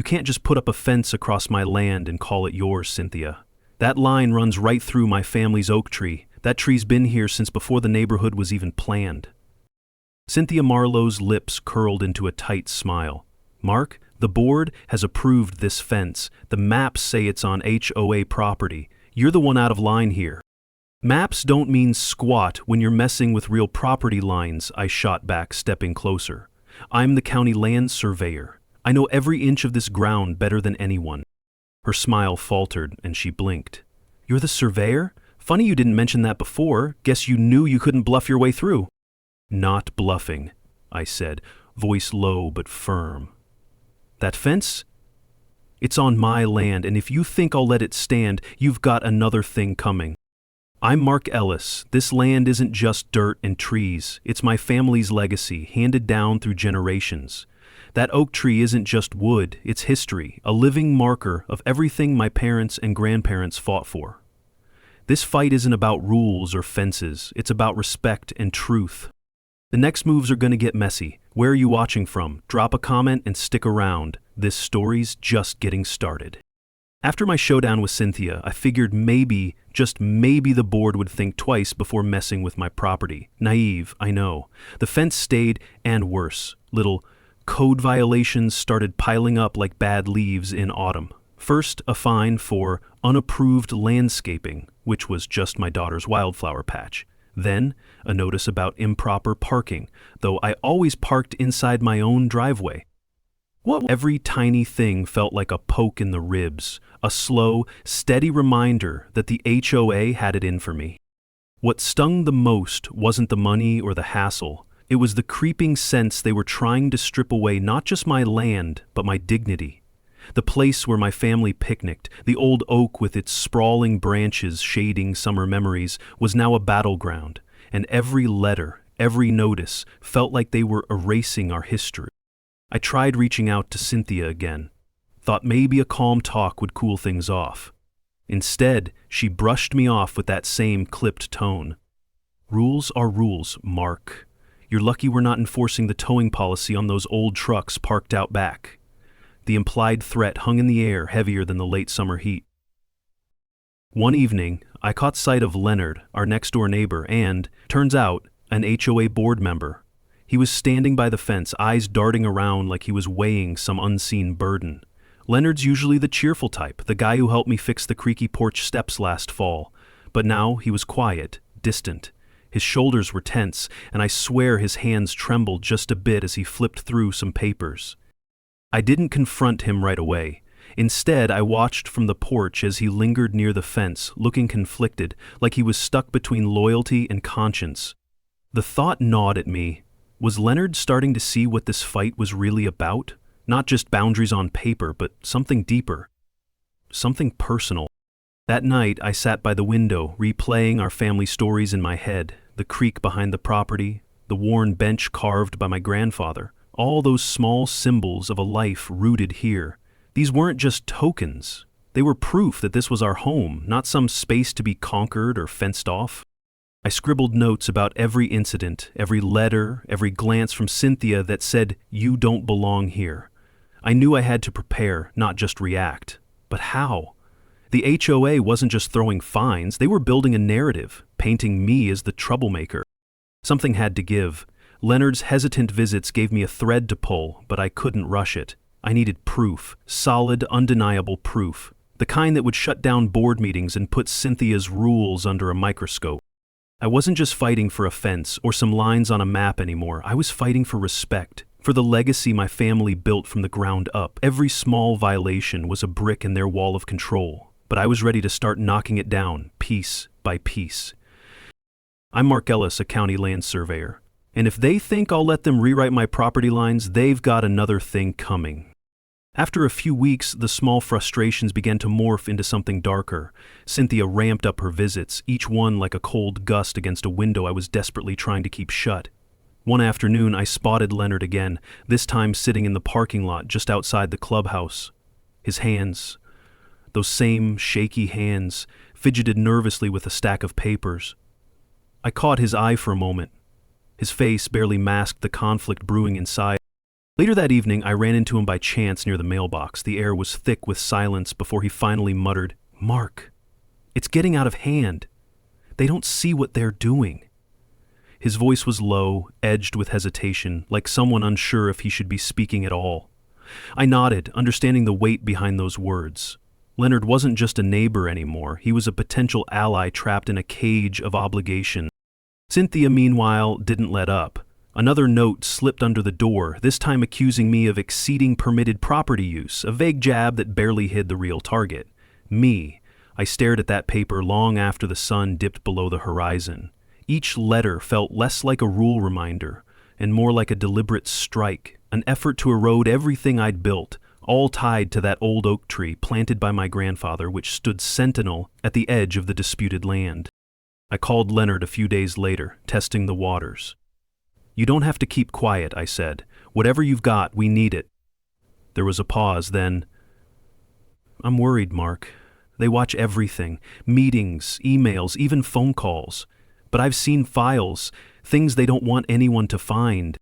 can't just put up a fence across my land and call it yours, Cynthia. That line runs right through my family's oak tree. That tree's been here since before the neighborhood was even planned." Cynthia Marlowe's lips curled into a tight smile. "Mark, the board has approved this fence. The maps say it's on HOA property. You're the one out of line here." "Maps don't mean squat when you're messing with real property lines," I shot back, stepping closer. "I'm the county land surveyor. I know every inch of this ground better than anyone." Her smile faltered and she blinked. "You're the surveyor? Funny you didn't mention that before. Guess you knew you couldn't bluff your way through." "Not bluffing," I said, voice low but firm. "That fence? It's on my land, and if you think I'll let it stand, you've got another thing coming. I'm Mark Ellis. This land isn't just dirt and trees. It's my family's legacy, handed down through generations. That oak tree isn't just wood, it's history, a living marker of everything my parents and grandparents fought for. This fight isn't about rules or fences, it's about respect and truth. The next moves are going to get messy. Where are you watching from? Drop a comment and stick around. This story's just getting started." After my showdown with Cynthia, I figured maybe, just maybe, the board would think twice before messing with my property. Naive, I know. The fence stayed, and worse. Little code violations started piling up like bad leaves in autumn. First, a fine for unapproved landscaping, which was just my daughter's wildflower patch. Then, a notice about improper parking, though I always parked inside my own driveway. Every tiny thing felt like a poke in the ribs, a slow, steady reminder that the HOA had it in for me. What stung the most wasn't the money or the hassle. It was the creeping sense they were trying to strip away not just my land, but my dignity. The place where my family picnicked, the old oak with its sprawling branches shading summer memories, was now a battleground, and every letter, every notice, felt like they were erasing our history. I tried reaching out to Cynthia again, thought maybe a calm talk would cool things off. Instead, she brushed me off with that same clipped tone. "Rules are rules, Mark. You're lucky we're not enforcing the towing policy on those old trucks parked out back." The implied threat hung in the air, heavier than the late summer heat. One evening, I caught sight of Leonard, our next-door neighbor, and, turns out, an HOA board member. He was standing by the fence, eyes darting around like he was weighing some unseen burden. Leonard's usually the cheerful type, the guy who helped me fix the creaky porch steps last fall. But now he was quiet, distant. His shoulders were tense, and I swear his hands trembled just a bit as he flipped through some papers. I didn't confront him right away. Instead, I watched from the porch as he lingered near the fence, looking conflicted, like he was stuck between loyalty and conscience. The thought gnawed at me. Was Leonard starting to see what this fight was really about? Not just boundaries on paper, but something deeper. Something personal. That night, I sat by the window, replaying our family stories in my head. The creek behind the property, the worn bench carved by my grandfather. All those small symbols of a life rooted here. These weren't just tokens. They were proof that this was our home, not some space to be conquered or fenced off. I scribbled notes about every incident, every letter, every glance from Cynthia that said, "You don't belong here." I knew I had to prepare, not just react. But how? The HOA wasn't just throwing fines, they were building a narrative, painting me as the troublemaker. Something had to give. Leonard's hesitant visits gave me a thread to pull, but I couldn't rush it. I needed proof, solid, undeniable proof, the kind that would shut down board meetings and put Cynthia's rules under a microscope. I wasn't just fighting for a fence or some lines on a map anymore. I was fighting for respect, for the legacy my family built from the ground up. Every small violation was a brick in their wall of control, but I was ready to start knocking it down, piece by piece. I'm Mark Ellis, a county land surveyor. And if they think I'll let them rewrite my property lines, they've got another thing coming. After a few weeks, the small frustrations began to morph into something darker. Cynthia ramped up her visits, each one like a cold gust against a window I was desperately trying to keep shut. One afternoon, I spotted Leonard again, this time sitting in the parking lot just outside the clubhouse. His hands, those same shaky hands, fidgeted nervously with a stack of papers. I caught his eye for a moment. His face barely masked the conflict brewing inside. Later that evening, I ran into him by chance near the mailbox. The air was thick with silence before he finally muttered, "Mark, it's getting out of hand. They don't see what they're doing." His voice was low, edged with hesitation, like someone unsure if he should be speaking at all. I nodded, understanding the weight behind those words. Leonard wasn't just a neighbor anymore. He was a potential ally trapped in a cage of obligation. Cynthia, meanwhile, didn't let up. Another note slipped under the door, this time accusing me of exceeding permitted property use, a vague jab that barely hid the real target. Me. I stared at that paper long after the sun dipped below the horizon. Each letter felt less like a rule reminder and more like a deliberate strike, an effort to erode everything I'd built, all tied to that old oak tree planted by my grandfather, which stood sentinel at the edge of the disputed land. I called Leonard a few days later, testing the waters. "You don't have to keep quiet," I said. "Whatever you've got, we need it." There was a pause, then, "I'm worried, Mark. They watch everything, meetings, emails, even phone calls. But I've seen files, things they don't want anyone to find."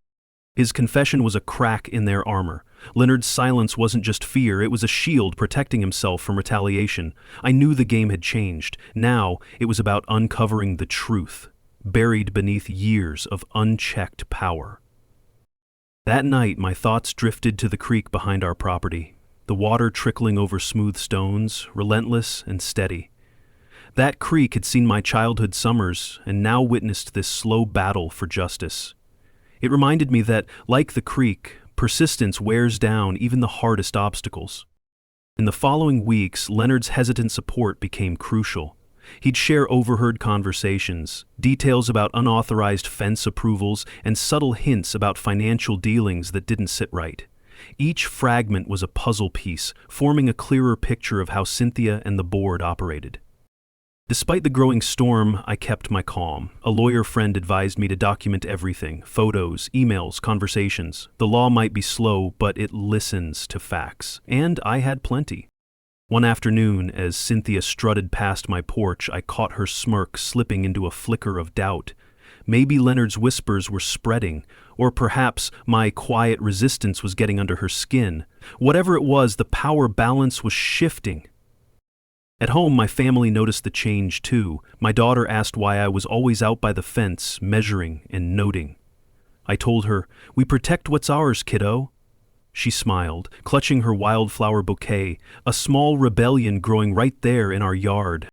His confession was a crack in their armor. Leonard's silence wasn't just fear, it was a shield protecting himself from retaliation. I knew the game had changed. Now it was about uncovering the truth, buried beneath years of unchecked power. That night, my thoughts drifted to the creek behind our property, the water trickling over smooth stones, relentless and steady. That creek had seen my childhood summers and now witnessed this slow battle for justice. It reminded me that, like the creek, persistence wears down even the hardest obstacles. In the following weeks, Leonard's hesitant support became crucial. He'd share overheard conversations, details about unauthorized fence approvals, and subtle hints about financial dealings that didn't sit right. Each fragment was a puzzle piece, forming a clearer picture of how Cynthia and the board operated. Despite the growing storm, I kept my calm. A lawyer friend advised me to document everything: photos, emails, conversations. The law might be slow, but it listens to facts. And I had plenty. One afternoon, as Cynthia strutted past my porch, I caught her smirk slipping into a flicker of doubt. Maybe Leonard's whispers were spreading, or perhaps my quiet resistance was getting under her skin. Whatever it was, the power balance was shifting. At home, my family noticed the change too. My daughter asked why I was always out by the fence, measuring and noting. I told her, "We protect what's ours, kiddo." She smiled, clutching her wildflower bouquet, a small rebellion growing right there in our yard.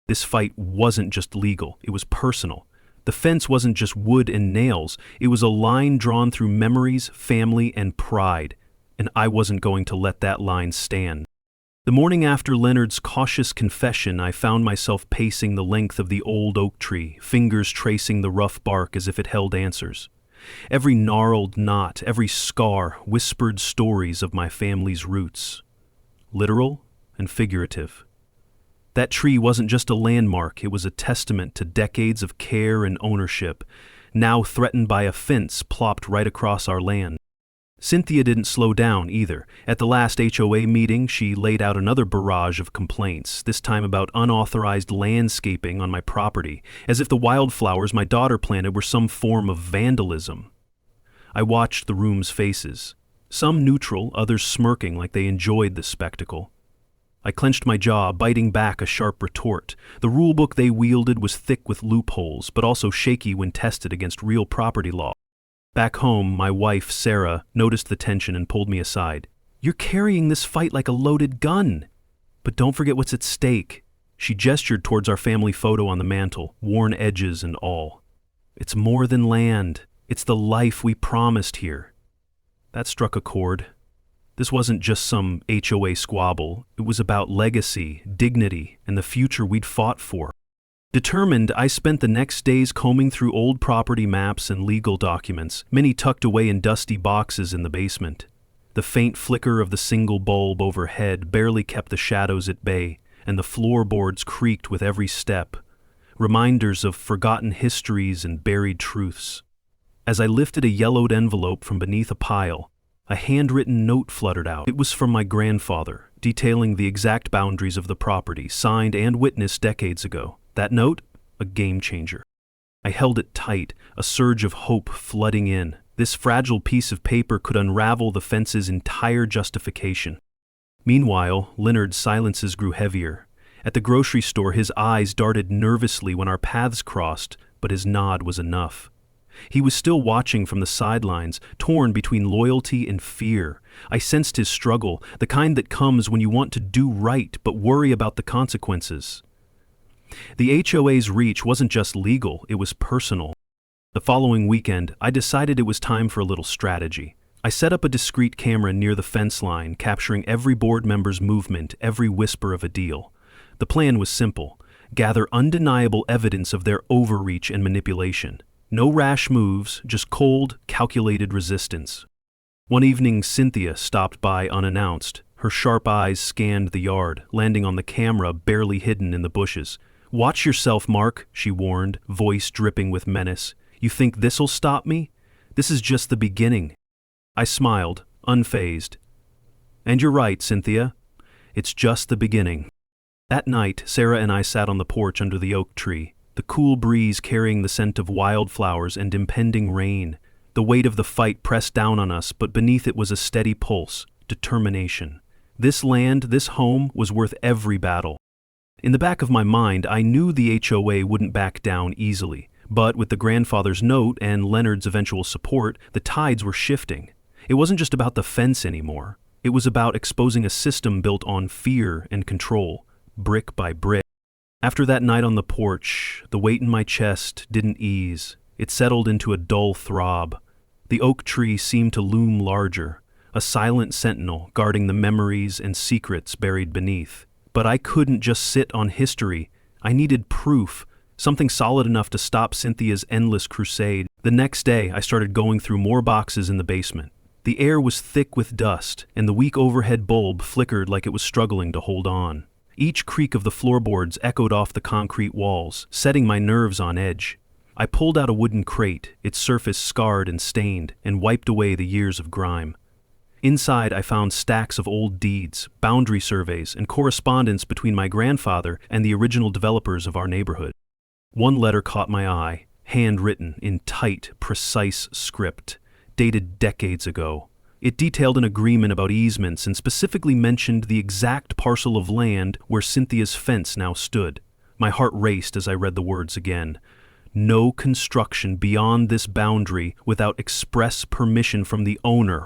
This fight wasn't just legal, it was personal. The fence wasn't just wood and nails, it was a line drawn through memories, family, and pride, and I wasn't going to let that line stand. The morning after Leonard's cautious confession, I found myself pacing the length of the old oak tree, fingers tracing the rough bark as if it held answers. Every gnarled knot, every scar whispered stories of my family's roots, literal and figurative. That tree wasn't just a landmark, it was a testament to decades of care and ownership, now threatened by a fence plopped right across our land. Cynthia didn't slow down either. At the last HOA meeting, she laid out another barrage of complaints, this time about unauthorized landscaping on my property, as if the wildflowers my daughter planted were some form of vandalism. I watched the room's faces, some neutral, others smirking like they enjoyed the spectacle. I clenched my jaw, biting back a sharp retort. The rulebook they wielded was thick with loopholes, but also shaky when tested against real property law. Back home, my wife, Sarah, noticed the tension and pulled me aside. "You're carrying this fight like a loaded gun. But don't forget what's at stake." She gestured towards our family photo on the mantel, worn edges and all. "It's more than land. It's the life we promised here." That struck a chord. This wasn't just some HOA squabble. It was about legacy, dignity, and the future we'd fought for. Determined, I spent the next days combing through old property maps and legal documents, many tucked away in dusty boxes in the basement. The faint flicker of the single bulb overhead barely kept the shadows at bay, and the floorboards creaked with every step, reminders of forgotten histories and buried truths. As I lifted a yellowed envelope from beneath a pile, a handwritten note fluttered out. It was from my grandfather, detailing the exact boundaries of the property, signed and witnessed decades ago. That note, a game changer. I held it tight, a surge of hope flooding in. This fragile piece of paper could unravel the fence's entire justification. Meanwhile, Leonard's silences grew heavier. At the grocery store, his eyes darted nervously when our paths crossed, but his nod was enough. He was still watching from the sidelines, torn between loyalty and fear. I sensed his struggle, the kind that comes when you want to do right but worry about the consequences. The HOA's reach wasn't just legal, it was personal. The following weekend, I decided it was time for a little strategy. I set up a discreet camera near the fence line, capturing every board member's movement, every whisper of a deal. The plan was simple: gather undeniable evidence of their overreach and manipulation. No rash moves, just cold, calculated resistance. One evening, Cynthia stopped by unannounced. Her sharp eyes scanned the yard, landing on the camera barely hidden in the bushes. "Watch yourself, Mark," she warned, voice dripping with menace. "You think this'll stop me? This is just the beginning." I smiled, unfazed. "And you're right, Cynthia. It's just the beginning." That night, Sarah and I sat on the porch under the oak tree, the cool breeze carrying the scent of wildflowers and impending rain. The weight of the fight pressed down on us, but beneath it was a steady pulse, determination. This land, this home, was worth every battle. In the back of my mind, I knew the HOA wouldn't back down easily, but with the grandfather's note and Leonard's eventual support, the tides were shifting. It wasn't just about the fence anymore. It was about exposing a system built on fear and control, brick by brick. After that night on the porch, the weight in my chest didn't ease. It settled into a dull throb. The oak tree seemed to loom larger, a silent sentinel guarding the memories and secrets buried beneath. But I couldn't just sit on history. I needed proof, something solid enough to stop Cynthia's endless crusade. The next day, I started going through more boxes in the basement. The air was thick with dust, and the weak overhead bulb flickered like it was struggling to hold on. Each creak of the floorboards echoed off the concrete walls, setting my nerves on edge. I pulled out a wooden crate, its surface scarred and stained, and wiped away the years of grime. Inside, I found stacks of old deeds, boundary surveys, and correspondence between my grandfather and the original developers of our neighborhood. One letter caught my eye, handwritten in tight, precise script, dated decades ago. It detailed an agreement about easements and specifically mentioned the exact parcel of land where Cynthia's fence now stood. My heart raced as I read the words again. No construction beyond this boundary without express permission from the owner.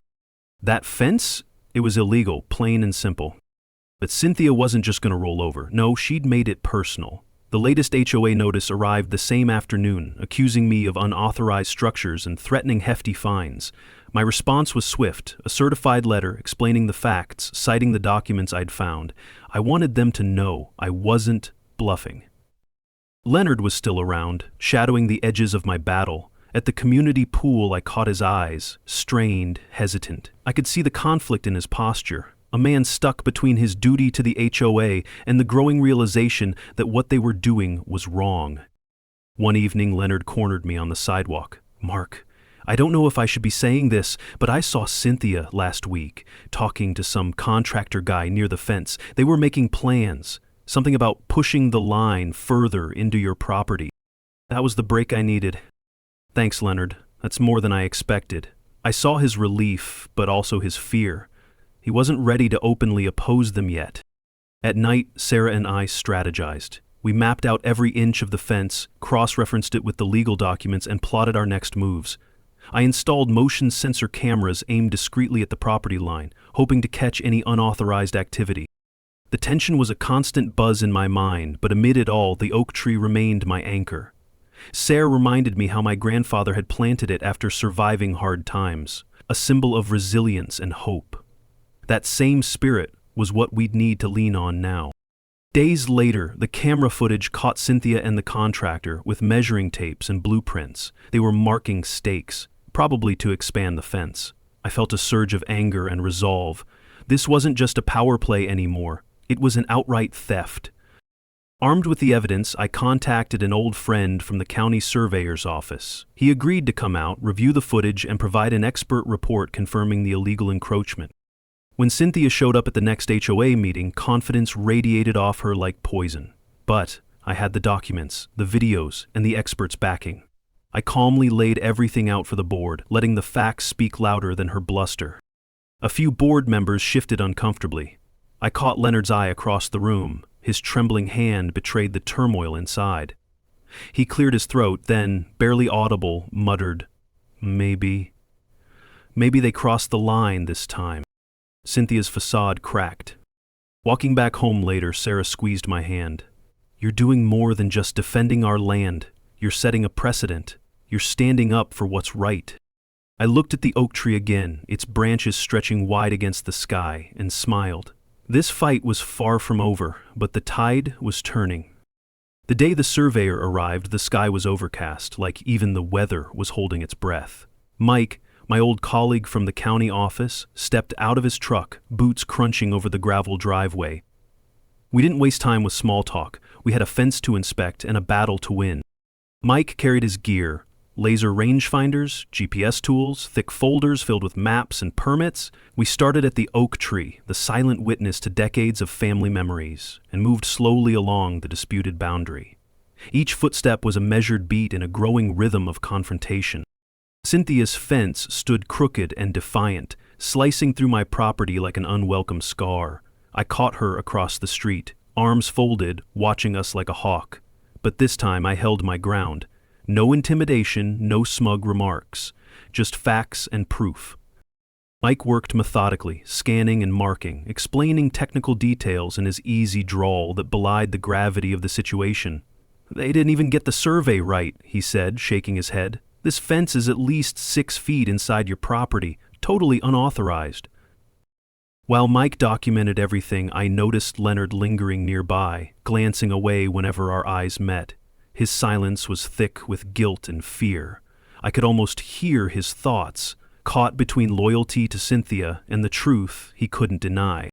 That fence? It was illegal, plain and simple. But Cynthia wasn't just going to roll over. No, she'd made it personal. The latest HOA notice arrived the same afternoon, accusing me of unauthorized structures and threatening hefty fines. My response was swift, a certified letter explaining the facts, citing the documents I'd found. I wanted them to know I wasn't bluffing. Leonard was still around, shadowing the edges of my battle. At the community pool, I caught his eyes, strained, hesitant. I could see the conflict in his posture. A man stuck between his duty to the HOA and the growing realization that what they were doing was wrong. One evening, Leonard cornered me on the sidewalk. "Mark, I don't know if I should be saying this, but I saw Cynthia last week, talking to some contractor guy near the fence. They were making plans, something about pushing the line further into your property." That was the break I needed. "Thanks, Leonard. That's more than I expected." I saw his relief, but also his fear. He wasn't ready to openly oppose them yet. At night, Sarah and I strategized. We mapped out every inch of the fence, cross-referenced it with the legal documents, and plotted our next moves. I installed motion sensor cameras aimed discreetly at the property line, hoping to catch any unauthorized activity. The tension was a constant buzz in my mind, but amid it all, the oak tree remained my anchor. Sarah reminded me how my grandfather had planted it after surviving hard times, a symbol of resilience and hope. That same spirit was what we'd need to lean on now. Days later, the camera footage caught Cynthia and the contractor with measuring tapes and blueprints. They were marking stakes, probably to expand the fence. I felt a surge of anger and resolve. This wasn't just a power play anymore. It was an outright theft. Armed with the evidence, I contacted an old friend from the county surveyor's office. He agreed to come out, review the footage, and provide an expert report confirming the illegal encroachment. When Cynthia showed up at the next HOA meeting, confidence radiated off her like poison. But I had the documents, the videos, and the experts' backing. I calmly laid everything out for the board, letting the facts speak louder than her bluster. A few board members shifted uncomfortably. I caught Leonard's eye across the room. His trembling hand betrayed the turmoil inside. He cleared his throat, then, barely audible, muttered, Maybe they crossed the line this time. Cynthia's facade cracked. Walking back home later, Sarah squeezed my hand. You're doing more than just defending our land. You're setting a precedent. You're standing up for what's right. I looked at the oak tree again, its branches stretching wide against the sky, and smiled. This fight was far from over, but the tide was turning. The day the surveyor arrived, the sky was overcast, like even the weather was holding its breath. Mike, my old colleague from the county office, stepped out of his truck, boots crunching over the gravel driveway. We didn't waste time with small talk. We had a fence to inspect and a battle to win. Mike carried his gear, laser rangefinders, GPS tools, thick folders filled with maps and permits. We started at the oak tree, the silent witness to decades of family memories, and moved slowly along the disputed boundary. Each footstep was a measured beat in a growing rhythm of confrontation. Cynthia's fence stood crooked and defiant, slicing through my property like an unwelcome scar. I caught her across the street, arms folded, watching us like a hawk. But this time I held my ground. No intimidation, no smug remarks, just facts and proof. Mike worked methodically, scanning and marking, explaining technical details in his easy drawl that belied the gravity of the situation. They didn't even get the survey right, he said, shaking his head. This fence is at least 6 feet inside your property, totally unauthorized. While Mike documented everything, I noticed Leonard lingering nearby, glancing away whenever our eyes met. His silence was thick with guilt and fear. I could almost hear his thoughts, caught between loyalty to Cynthia and the truth he couldn't deny.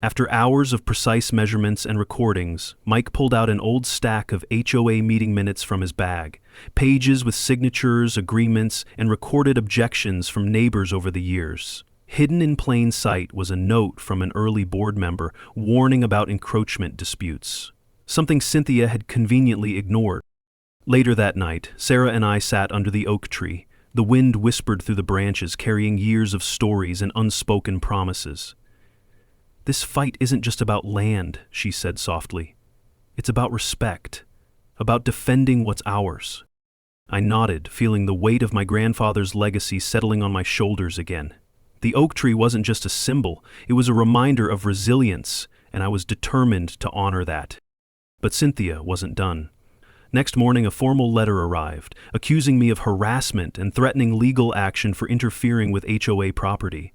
After hours of precise measurements and recordings, Mike pulled out an old stack of HOA meeting minutes from his bag, pages with signatures, agreements, and recorded objections from neighbors over the years. Hidden in plain sight was a note from an early board member warning about encroachment disputes, something Cynthia had conveniently ignored. Later that night, Sarah and I sat under the oak tree. The wind whispered through the branches, carrying years of stories and unspoken promises. This fight isn't just about land, she said softly. It's about respect, about defending what's ours. I nodded, feeling the weight of my grandfather's legacy settling on my shoulders again. The oak tree wasn't just a symbol, it was a reminder of resilience, and I was determined to honor that. But Cynthia wasn't done. Next morning, a formal letter arrived, accusing me of harassment and threatening legal action for interfering with HOA property.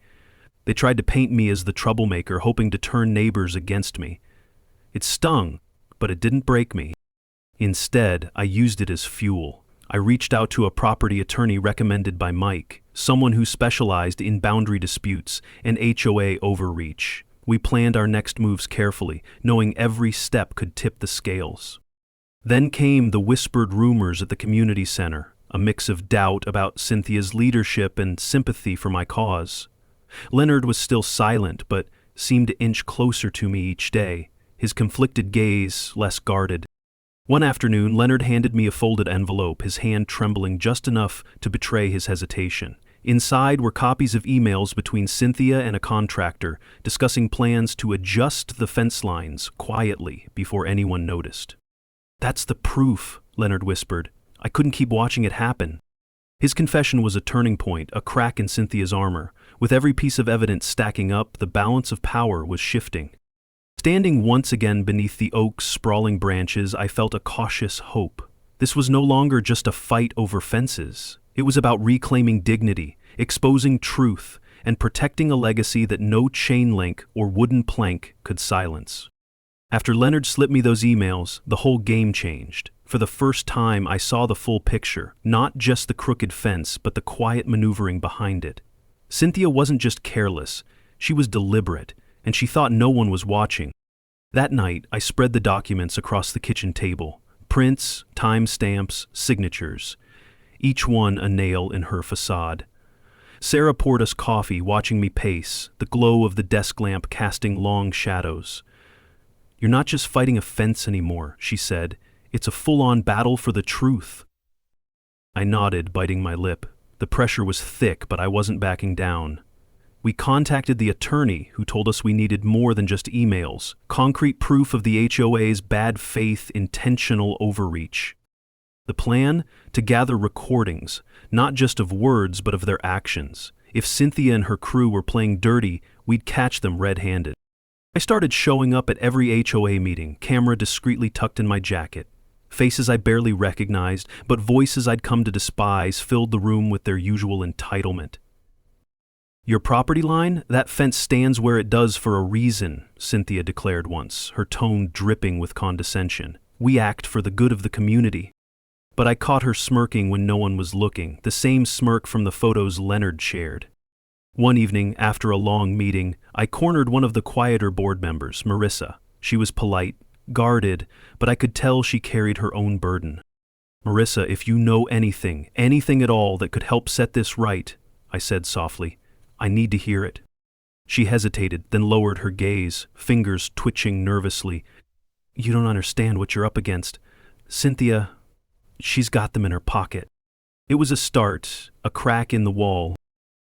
They tried to paint me as the troublemaker, hoping to turn neighbors against me. It stung, but it didn't break me. Instead, I used it as fuel. I reached out to a property attorney recommended by Mike, someone who specialized in boundary disputes and HOA overreach. We planned our next moves carefully, knowing every step could tip the scales. Then came the whispered rumors at the community center, a mix of doubt about Cynthia's leadership and sympathy for my cause. Leonard was still silent, but seemed to inch closer to me each day, his conflicted gaze less guarded. One afternoon, Leonard handed me a folded envelope, his hand trembling just enough to betray his hesitation. Inside were copies of emails between Cynthia and a contractor, discussing plans to adjust the fence lines quietly before anyone noticed. "That's the proof," Leonard whispered. "I couldn't keep watching it happen." His confession was a turning point, a crack in Cynthia's armor. With every piece of evidence stacking up, the balance of power was shifting. Standing once again beneath the oak's sprawling branches, I felt a cautious hope. This was no longer just a fight over fences. It was about reclaiming dignity, exposing truth, and protecting a legacy that no chain link or wooden plank could silence. After Leonard slipped me those emails, the whole game changed. For the first time, I saw the full picture, not just the crooked fence, but the quiet maneuvering behind it. Cynthia wasn't just careless, she was deliberate, and she thought no one was watching. That night, I spread the documents across the kitchen table. Prints, timestamps, signatures. Each one a nail in her facade. Sarah poured us coffee, watching me pace, the glow of the desk lamp casting long shadows. "You're not just fighting a fence anymore," she said. "It's a full-on battle for the truth." I nodded, biting my lip. The pressure was thick, but I wasn't backing down. We contacted the attorney, who told us we needed more than just emails, concrete proof of the HOA's bad faith, intentional overreach. The plan? To gather recordings, not just of words but of their actions. If Cynthia and her crew were playing dirty, we'd catch them red-handed. I started showing up at every HOA meeting, camera discreetly tucked in my jacket. Faces I barely recognized, but voices I'd come to despise filled the room with their usual entitlement. "Your property line? That fence stands where it does for a reason," Cynthia declared once, her tone dripping with condescension. "We act for the good of the community." But I caught her smirking when no one was looking, the same smirk from the photos Leonard shared. One evening, after a long meeting, I cornered one of the quieter board members, Marissa. She was polite, guarded, but I could tell she carried her own burden. "Marissa, if you know anything at all that could help set this right," I said softly, "I need to hear it." She hesitated, then lowered her gaze, fingers twitching nervously. "You don't understand what you're up against. Cynthia, she's got them in her pocket." It was a start, a crack in the wall.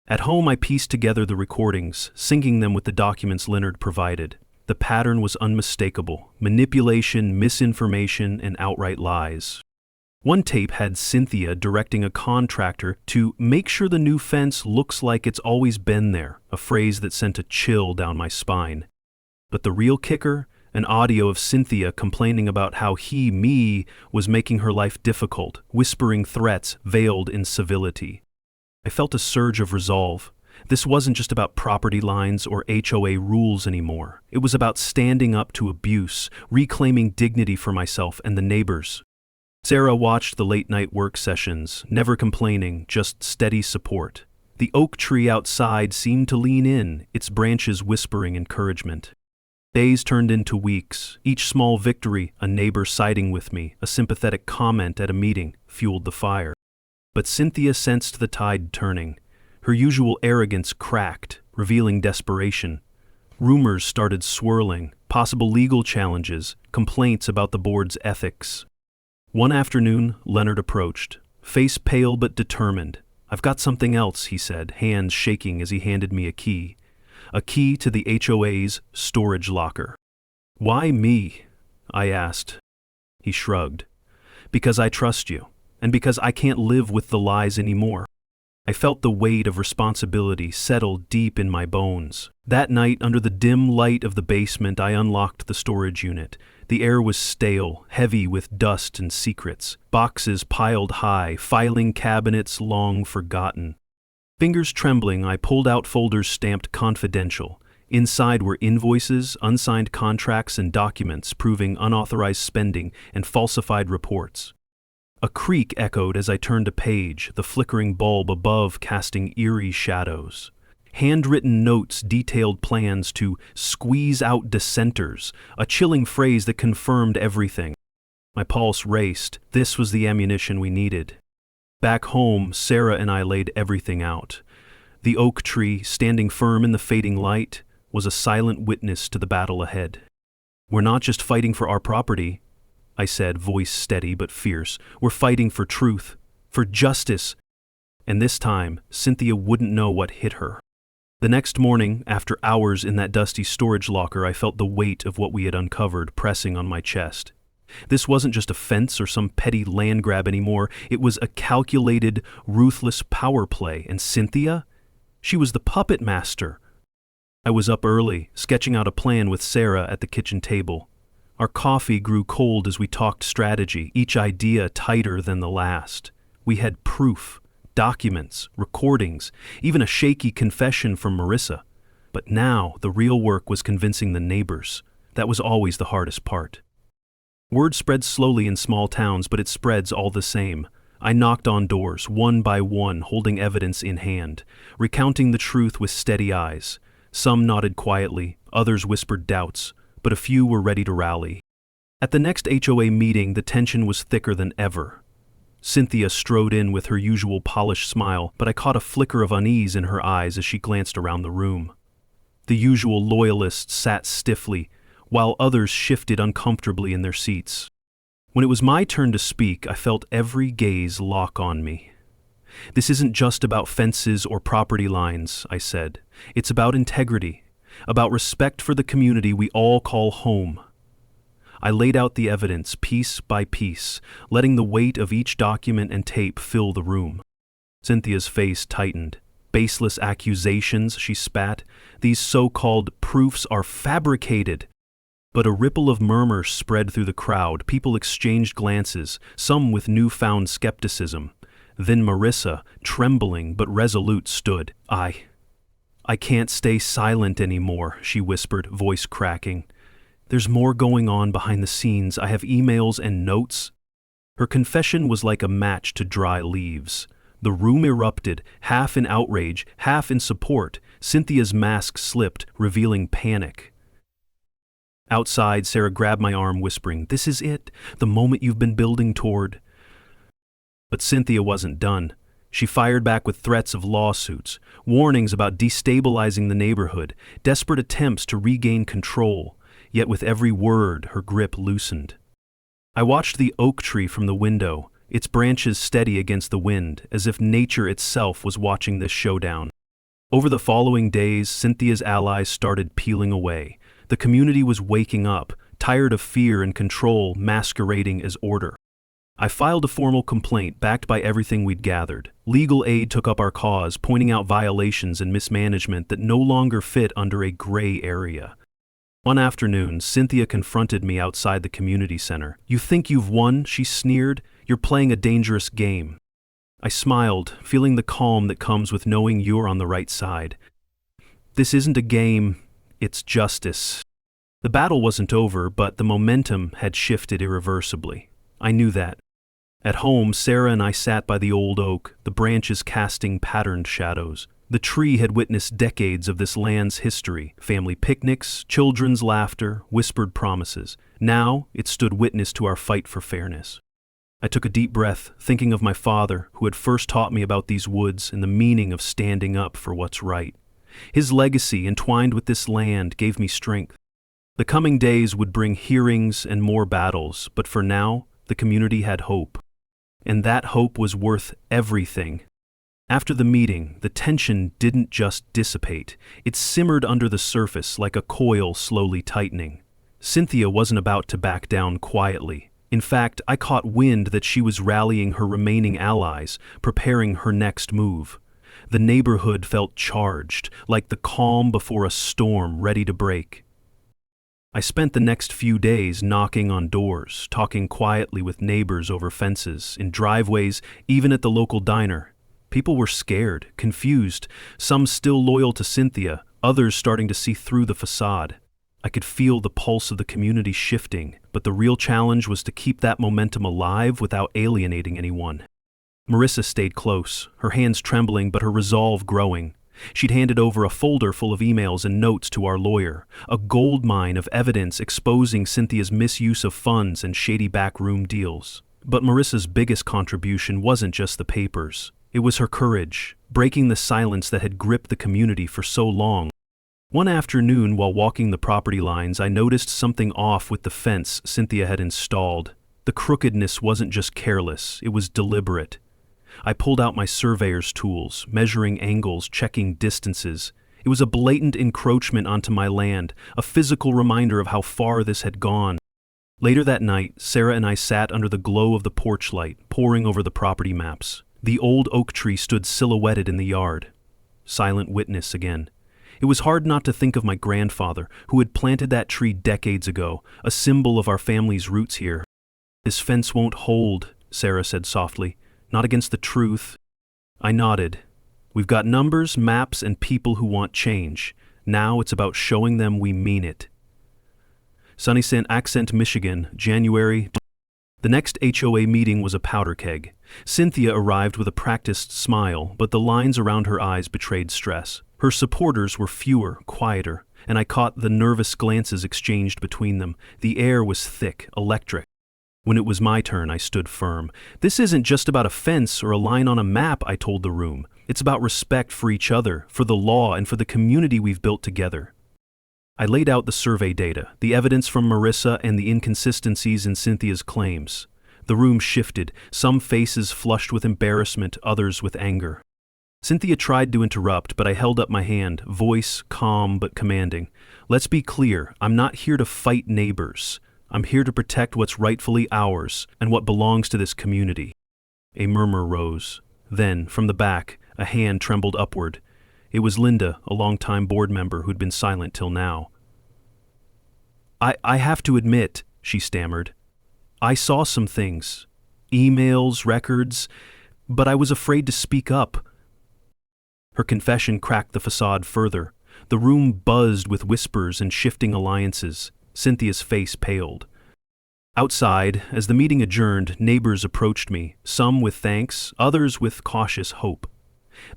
At home, I pieced together the recordings, syncing them with the documents Leonard provided. The pattern was unmistakable: manipulation, misinformation, and outright lies. One tape had Cynthia directing a contractor to make sure the new fence looks like it's always been there, a phrase that sent a chill down my spine. But the real kicker? An audio of Cynthia complaining about how me, was making her life difficult, whispering threats veiled in civility. I felt a surge of resolve. This wasn't just about property lines or HOA rules anymore. It was about standing up to abuse, reclaiming dignity for myself and the neighbors. Sarah watched the late-night work sessions, never complaining, just steady support. The oak tree outside seemed to lean in, its branches whispering encouragement. Days turned into weeks. Each small victory, a neighbor siding with me, a sympathetic comment at a meeting, fueled the fire. But Cynthia sensed the tide turning. Her usual arrogance cracked, revealing desperation. Rumors started swirling, possible legal challenges, complaints about the board's ethics. One afternoon, Leonard approached, face pale but determined. "I've got something else," he said, hands shaking as he handed me a key. A key to the HOA's storage locker. "Why me?" I asked. He shrugged. "Because I trust you, and because I can't live with the lies anymore." I felt the weight of responsibility settle deep in my bones. That night, under the dim light of the basement, I unlocked the storage unit. The air was stale, heavy with dust and secrets. Boxes piled high, filing cabinets long forgotten. Fingers trembling, I pulled out folders stamped confidential. Inside were invoices, unsigned contracts, and documents proving unauthorized spending and falsified reports. A creak echoed as I turned a page, the flickering bulb above casting eerie shadows. Handwritten notes detailed plans to squeeze out dissenters, a chilling phrase that confirmed everything. My pulse raced. This was the ammunition we needed. Back home, Sarah and I laid everything out. The oak tree, standing firm in the fading light, was a silent witness to the battle ahead. "We're not just fighting for our property," I said, voice steady but fierce. "We're fighting for truth, for justice." And this time, Cynthia wouldn't know what hit her. The next morning, after hours in that dusty storage locker, I felt the weight of what we had uncovered pressing on my chest. This wasn't just a fence or some petty land grab anymore. It was a calculated, ruthless power play. And Cynthia? She was the puppet master. I was up early, sketching out a plan with Sarah at the kitchen table. Our coffee grew cold as we talked strategy, each idea tighter than the last. We had proof, documents, recordings, even a shaky confession from Marissa. But now the real work was convincing the neighbors. That was always the hardest part. Word spreads slowly in small towns, but it spreads all the same. I knocked on doors, one by one, holding evidence in hand, recounting the truth with steady eyes. Some nodded quietly, others whispered doubts, but a few were ready to rally. At the next HOA meeting, the tension was thicker than ever. Cynthia strode in with her usual polished smile, but I caught a flicker of unease in her eyes as she glanced around the room. The usual loyalists sat stiffly, while others shifted uncomfortably in their seats. When it was my turn to speak, I felt every gaze lock on me. "This isn't just about fences or property lines," I said. "It's about integrity, about respect for the community we all call home." I laid out the evidence piece by piece, letting the weight of each document and tape fill the room. Cynthia's face tightened. "Baseless accusations," she spat. "These so-called proofs are fabricated." But a ripple of murmur spread through the crowd. People exchanged glances, some with newfound skepticism. Then Marissa, trembling but resolute, stood. I can't stay silent anymore," she whispered, voice cracking. "There's more going on behind the scenes. I have emails and notes." Her confession was like a match to dry leaves. The room erupted, half in outrage, half in support. Cynthia's mask slipped, revealing panic. Outside, Sarah grabbed my arm, whispering, "This is it, the moment you've been building toward." But Cynthia wasn't done. She fired back with threats of lawsuits, warnings about destabilizing the neighborhood, desperate attempts to regain control. Yet with every word, her grip loosened. I watched the oak tree from the window, its branches steady against the wind, as if nature itself was watching this showdown. Over the following days, Cynthia's allies started peeling away. The community was waking up, tired of fear and control masquerading as order. I filed a formal complaint backed by everything we'd gathered. Legal aid took up our cause, pointing out violations and mismanagement that no longer fit under a gray area. One afternoon, Cynthia confronted me outside the community center. "You think you've won?" she sneered. "You're playing a dangerous game." I smiled, feeling the calm that comes with knowing you're on the right side. "This isn't a game, it's justice." The battle wasn't over, but the momentum had shifted irreversibly. I knew that. At home, Sarah and I sat by the old oak, the branches casting patterned shadows. The tree had witnessed decades of this land's history, family picnics, children's laughter, whispered promises. Now, it stood witness to our fight for fairness. I took a deep breath, thinking of my father, who had first taught me about these woods and the meaning of standing up for what's right. His legacy, entwined with this land, gave me strength. The coming days would bring hearings and more battles, but for now, the community had hope. And that hope was worth everything. After the meeting, the tension didn't just dissipate. It simmered under the surface like a coil slowly tightening. Cynthia wasn't about to back down quietly. In fact, I caught wind that she was rallying her remaining allies, preparing her next move. The neighborhood felt charged, like the calm before a storm ready to break. I spent the next few days knocking on doors, talking quietly with neighbors over fences, in driveways, even at the local diner. People were scared, confused, some still loyal to Cynthia, others starting to see through the facade. I could feel the pulse of the community shifting, but the real challenge was to keep that momentum alive without alienating anyone. Marissa stayed close, her hands trembling but her resolve growing. She'd handed over a folder full of emails and notes to our lawyer, a goldmine of evidence exposing Cynthia's misuse of funds and shady backroom deals. But Marissa's biggest contribution wasn't just the papers. It was her courage, breaking the silence that had gripped the community for so long. One afternoon, while walking the property lines, I noticed something off with the fence Cynthia had installed. The crookedness wasn't just careless, it was deliberate. I pulled out my surveyor's tools, measuring angles, checking distances. It was a blatant encroachment onto my land, a physical reminder of how far this had gone. Later that night, Sarah and I sat under the glow of the porch light, poring over the property maps. The old oak tree stood silhouetted in the yard. Silent witness again. It was hard not to think of my grandfather, who had planted that tree decades ago, a symbol of our family's roots here. "This fence won't hold," Sarah said softly. "Not against the truth." I nodded. "We've got numbers, maps, and people who want change. Now it's about showing them we mean it." Sunnyside Accent, Michigan, January. The next HOA meeting was a powder keg. Cynthia arrived with a practiced smile, but the lines around her eyes betrayed stress. Her supporters were fewer, quieter, and I caught the nervous glances exchanged between them. The air was thick, electric. When it was my turn, I stood firm. "This isn't just about a fence or a line on a map," I told the room. "It's about respect for each other, for the law, and for the community we've built together." I laid out the survey data, the evidence from Marissa, and the inconsistencies in Cynthia's claims. The room shifted, some faces flushed with embarrassment, others with anger. Cynthia tried to interrupt, but I held up my hand, voice calm but commanding. Let's be clear, I'm not here to fight neighbors. I'm here to protect what's rightfully ours and what belongs to this community. A murmur rose. Then, from the back, a hand trembled upward. It was Linda, a longtime board member who'd been silent till now. I have to admit, she stammered. I saw some things. Emails, records, but I was afraid to speak up. Her confession cracked the facade further. The room buzzed with whispers and shifting alliances. Cynthia's face paled. Outside, as the meeting adjourned, neighbors approached me, some with thanks, others with cautious hope.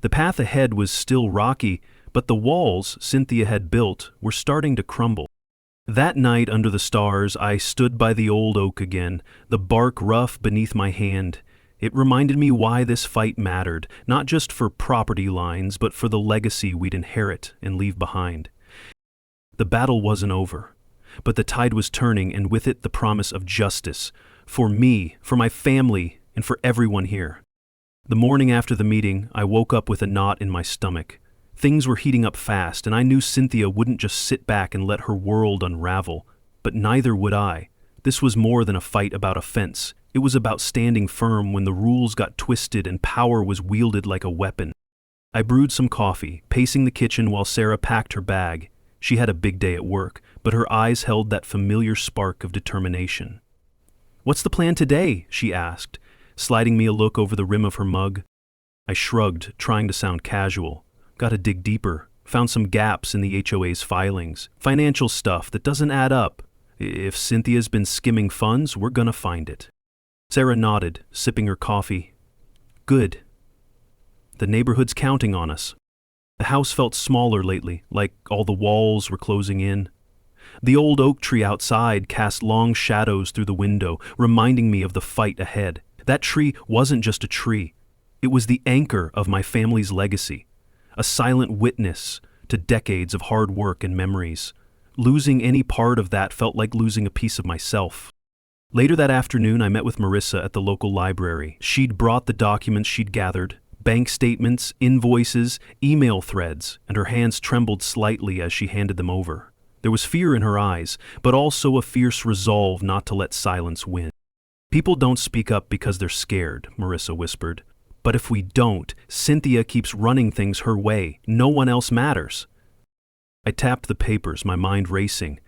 The path ahead was still rocky, but the walls Cynthia had built were starting to crumble. That night under the stars, I stood by the old oak again, the bark rough beneath my hand. It reminded me why this fight mattered, not just for property lines, but for the legacy we'd inherit and leave behind. The battle wasn't over, but the tide was turning, and with it the promise of justice, for me, for my family, and for everyone here. The morning after the meeting, I woke up with a knot in my stomach. Things were heating up fast, and I knew Cynthia wouldn't just sit back and let her world unravel, but neither would I. This was more than a fight about a fence. It was about standing firm when the rules got twisted and power was wielded like a weapon. I brewed some coffee, pacing the kitchen while Sarah packed her bag. She had a big day at work, but her eyes held that familiar spark of determination. "What's the plan today?" she asked, sliding me a look over the rim of her mug. I shrugged, trying to sound casual. Gotta dig deeper. Found some gaps in the HOA's filings. Financial stuff that doesn't add up. If Cynthia's been skimming funds, we're gonna find it. Sarah nodded, sipping her coffee. Good. The neighborhood's counting on us. The house felt smaller lately, like all the walls were closing in. The old oak tree outside cast long shadows through the window, reminding me of the fight ahead. That tree wasn't just a tree. It was the anchor of my family's legacy, a silent witness to decades of hard work and memories. Losing any part of that felt like losing a piece of myself. Later that afternoon, I met with Marissa at the local library. She'd brought the documents she'd gathered, bank statements, invoices, email threads, and her hands trembled slightly as she handed them over. There was fear in her eyes, but also a fierce resolve not to let silence win. People don't speak up because they're scared, Marissa whispered. But if we don't, Cynthia keeps running things her way. No one else matters. I tapped the papers, my mind racing.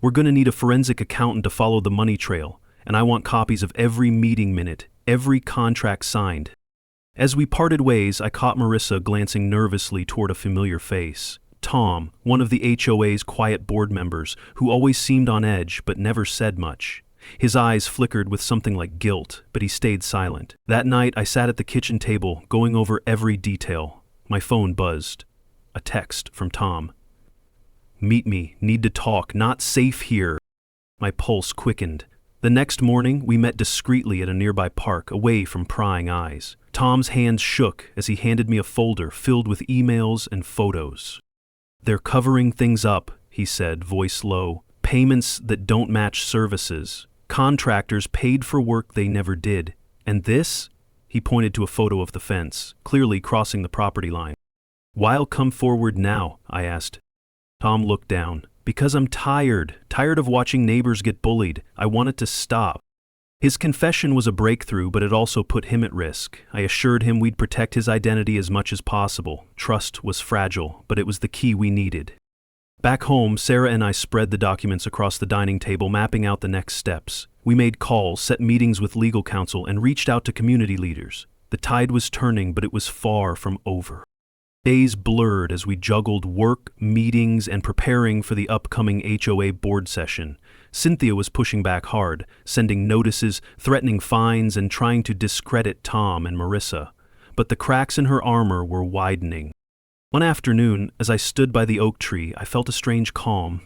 We're going to need a forensic accountant to follow the money trail, and I want copies of every meeting minute, every contract signed. As we parted ways, I caught Marissa glancing nervously toward a familiar face. Tom, one of the HOA's quiet board members, who always seemed on edge but never said much. His eyes flickered with something like guilt, but he stayed silent. That night, I sat at the kitchen table, going over every detail. My phone buzzed. A text from Tom. "Meet me, need to talk, not safe here." My pulse quickened. The next morning, we met discreetly at a nearby park, away from prying eyes. Tom's hands shook as he handed me a folder filled with emails and photos. "They're covering things up," he said, voice low. "Payments that don't match services. Contractors paid for work they never did. And this?" He pointed to a photo of the fence, clearly crossing the property line. "Why'll come forward now?" I asked. Tom looked down. "Because I'm tired of watching neighbors get bullied. I want it to stop." His confession was a breakthrough, but it also put him at risk. I assured him we'd protect his identity as much as possible. Trust was fragile, but it was the key we needed. Back home, Sarah and I spread the documents across the dining table, mapping out the next steps. We made calls, set meetings with legal counsel, and reached out to community leaders. The tide was turning, but it was far from over. Days blurred as we juggled work, meetings, and preparing for the upcoming HOA board session. Cynthia was pushing back hard, sending notices, threatening fines, and trying to discredit Tom and Marissa. But the cracks in her armor were widening. One afternoon, as I stood by the oak tree, I felt a strange calm.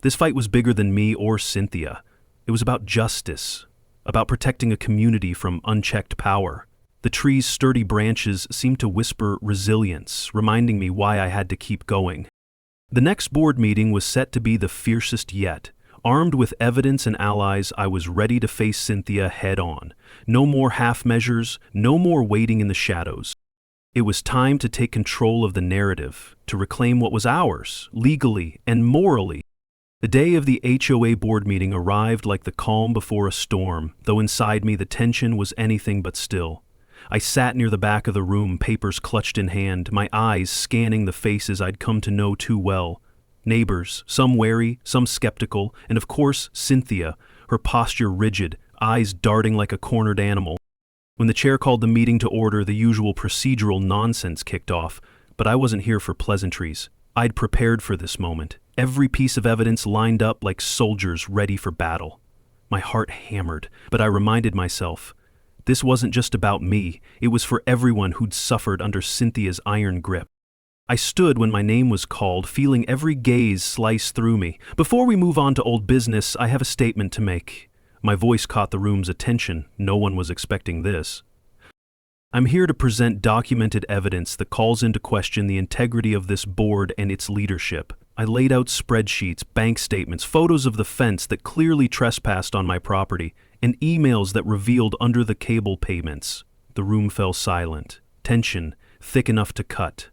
This fight was bigger than me or Cynthia. It was about justice, about protecting a community from unchecked power. The tree's sturdy branches seemed to whisper resilience, reminding me why I had to keep going. The next board meeting was set to be the fiercest yet. Armed with evidence and allies, I was ready to face Cynthia head on. No more half measures, no more waiting in the shadows. It was time to take control of the narrative, to reclaim what was ours, legally and morally. The day of the HOA board meeting arrived like the calm before a storm, though inside me the tension was anything but still. I sat near the back of the room, papers clutched in hand, my eyes scanning the faces I'd come to know too well. Neighbors, some wary, some skeptical, and of course Cynthia, her posture rigid, eyes darting like a cornered animal. When the chair called the meeting to order, the usual procedural nonsense kicked off, but I wasn't here for pleasantries. I'd prepared for this moment, every piece of evidence lined up like soldiers ready for battle. My heart hammered, but I reminded myself, this wasn't just about me, it was for everyone who'd suffered under Cynthia's iron grip. I stood when my name was called, feeling every gaze slice through me. Before we move on to old business, I have a statement to make. My voice caught the room's attention. No one was expecting this. I'm here to present documented evidence that calls into question the integrity of this board and its leadership. I laid out spreadsheets, bank statements, photos of the fence that clearly trespassed on my property, and emails that revealed under the cable payments. The room fell silent, tension thick enough to cut.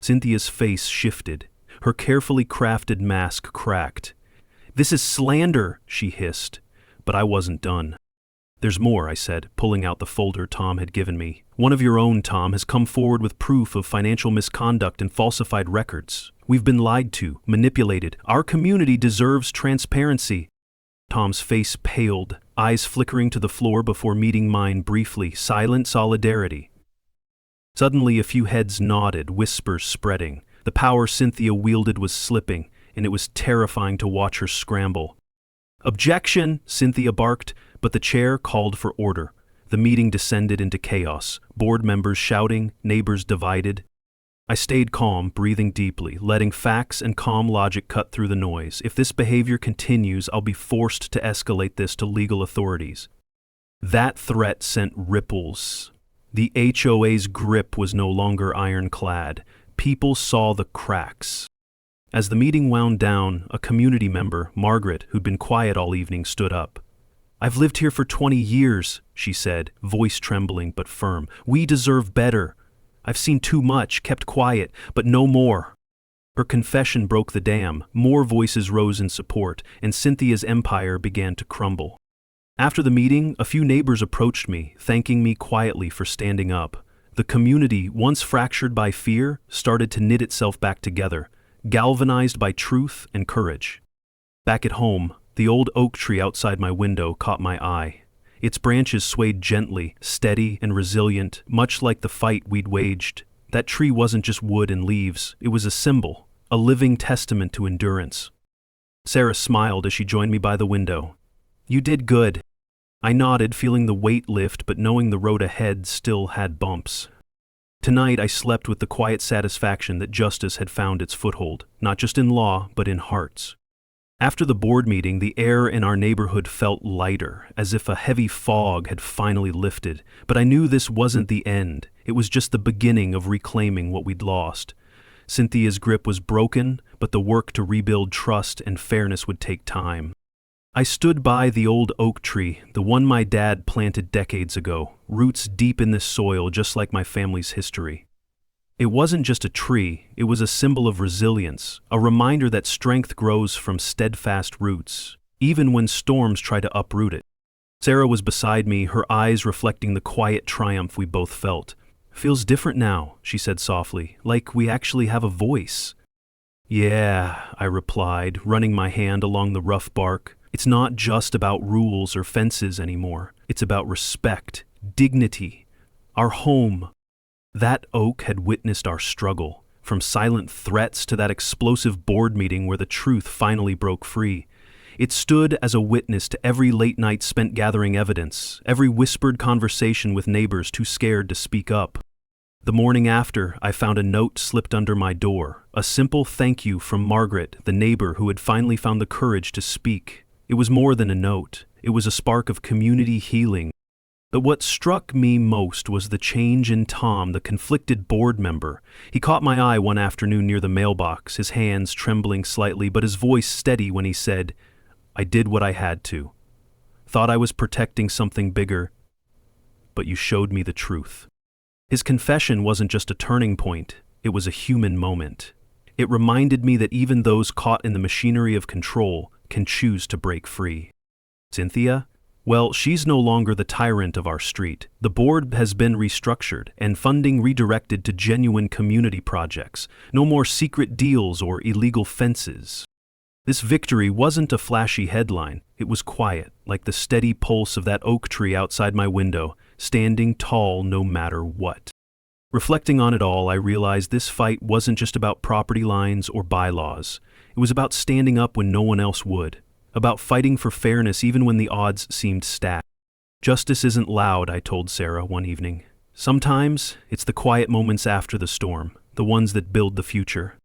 Cynthia's face shifted. Her carefully crafted mask cracked. "This is slander," she hissed. But I wasn't done. "There's more," I said, pulling out the folder Tom had given me. "One of your own, Tom, has come forward with proof of financial misconduct and falsified records. We've been lied to, manipulated. Our community deserves transparency." Tom's face paled, eyes flickering to the floor before meeting mine briefly, silent solidarity. Suddenly a few heads nodded, whispers spreading. The power Cynthia wielded was slipping, and it was terrifying to watch her scramble. "Objection!" Cynthia barked, but the chair called for order. The meeting descended into chaos, board members shouting, neighbors divided. I stayed calm, breathing deeply, letting facts and calm logic cut through the noise. If this behavior continues, I'll be forced to escalate this to legal authorities. That threat sent ripples. The HOA's grip was no longer ironclad. People saw the cracks. As the meeting wound down, a community member, Margaret, who'd been quiet all evening, stood up. "I've lived here for 20 years, she said, voice trembling but firm. "We deserve better. I've seen too much, kept quiet, but no more." Her confession broke the dam. More voices rose in support, and Cynthia's empire began to crumble. After the meeting, a few neighbors approached me, thanking me quietly for standing up. The community, once fractured by fear, started to knit itself back together, galvanized by truth and courage. Back at home, the old oak tree outside my window caught my eye. Its branches swayed gently, steady and resilient, much like the fight we'd waged. That tree wasn't just wood and leaves, it was a symbol, a living testament to endurance. Sarah smiled as she joined me by the window. "You did good." I nodded, feeling the weight lift, but knowing the road ahead still had bumps. Tonight I slept with the quiet satisfaction that justice had found its foothold, not just in law, but in hearts. After the board meeting, the air in our neighborhood felt lighter, as if a heavy fog had finally lifted. But I knew this wasn't the end. It was just the beginning of reclaiming what we'd lost. Cynthia's grip was broken, but the work to rebuild trust and fairness would take time. I stood by the old oak tree, the one my dad planted decades ago, roots deep in this soil just like my family's history. It wasn't just a tree, it was a symbol of resilience, a reminder that strength grows from steadfast roots, even when storms try to uproot it. Sarah was beside me, her eyes reflecting the quiet triumph we both felt. "Feels different now," she said softly, "like we actually have a voice." "Yeah," I replied, running my hand along the rough bark. "It's not just about rules or fences anymore. It's about respect, dignity, our home." That oak had witnessed our struggle, from silent threats to that explosive board meeting where the truth finally broke free. It stood as a witness to every late night spent gathering evidence, every whispered conversation with neighbors too scared to speak up. The morning after, I found a note slipped under my door, a simple thank you from Margaret, the neighbor who had finally found the courage to speak. It was more than a note. It was a spark of community healing. But what struck me most was the change in Tom, the conflicted board member. He caught my eye one afternoon near the mailbox, his hands trembling slightly, but his voice steady when he said, "I did what I had to. Thought I was protecting something bigger, but you showed me the truth." His confession wasn't just a turning point, it was a human moment. It reminded me that even those caught in the machinery of control can choose to break free. Cynthia? Well, she's no longer the tyrant of our street. The board has been restructured and funding redirected to genuine community projects. No more secret deals or illegal fences. This victory wasn't a flashy headline. It was quiet, like the steady pulse of that oak tree outside my window, standing tall no matter what. Reflecting on it all, I realized this fight wasn't just about property lines or bylaws. It was about standing up when no one else would. About fighting for fairness even when the odds seemed stacked. Justice isn't loud, I told Sarah one evening. Sometimes it's the quiet moments after the storm, the ones that build the future.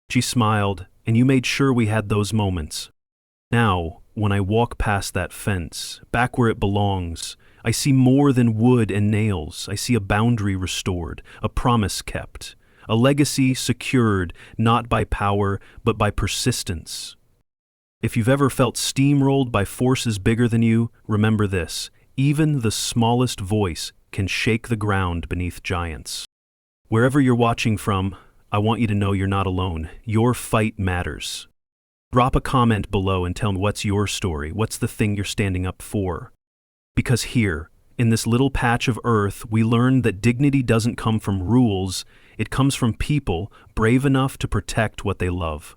She smiled, and you made sure we had those moments. Now, when I walk past that fence, back where it belongs, I see more than wood and nails. I see a boundary restored, a promise kept, a legacy secured not by power but by persistence. If you've ever felt steamrolled by forces bigger than you, remember this: even the smallest voice can shake the ground beneath giants. Wherever you're watching from, I want you to know you're not alone. Your fight matters. Drop a comment below and tell me what's your story, what's the thing you're standing up for. Because here, in this little patch of earth, we learn that dignity doesn't come from rules, it comes from people brave enough to protect what they love.